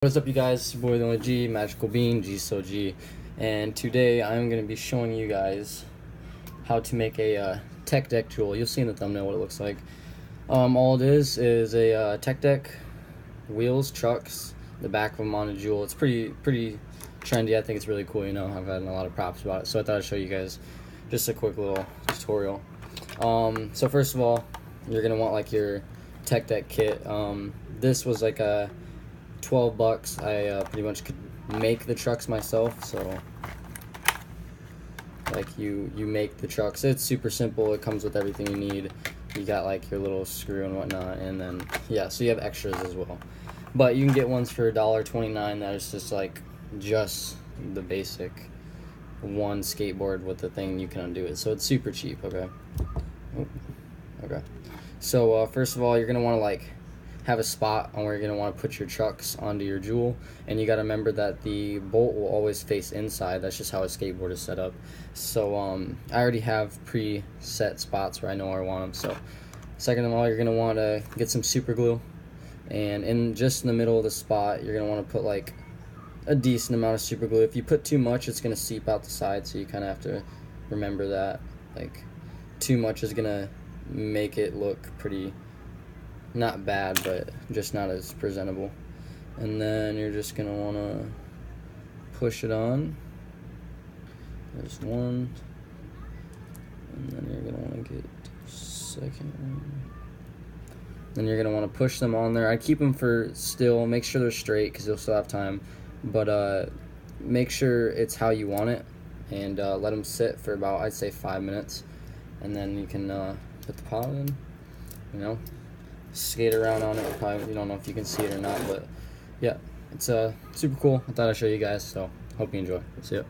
What's up, you guys? It's your boy the only G, Magical Bean, G so G, and today I'm going to be showing you guys how to make a Techdeck Juul. You'll see in the thumbnail what it looks like. All it is a Techdeck wheels, trucks, the back of them on a Juul. It's pretty trendy. I think it's really cool. You know, I've had a lot of props about it, so I thought I'd show you guys just a quick little tutorial. So first of all, you're gonna want like your Techdeck kit. This was like a 12 bucks. I pretty much could make the trucks myself, so like you make the trucks. It's super simple. It comes with everything you need. You got like your little screw and whatnot, and then yeah, so you have extras as well. But you can get ones for $1.29 that is just like just the basic one skateboard with the thing you can undo it, so it's super cheap. Okay, so first of all, you're gonna want to like have a spot on where you're going to want to put your trucks onto your Juul, and you got to remember that the bolt will always face inside. That's just how a skateboard is set up. So I already have pre-set spots where I know where I want them. So second of all, you're going to want to get some super glue, and just in the middle of the spot you're going to want to put like a decent amount of super glue. If you put too much, it's going to seep out the side, so you kind of have to remember that. Like, too much is going to make it look pretty not bad, but just not as presentable. And then you're just gonna want to push it on. There's one, and then you're gonna want to get the second one. Then you're gonna want to push them on there. I keep them for still. Make sure they're straight because you'll still have time, but make sure it's how you want it, and let them sit for about, I'd say, 5 minutes, and then you can put the pot in. You know, skate around on it. You don't know if you can see it or not, but yeah, it's super cool. I thought I'd show you guys, so hope you enjoy. See ya.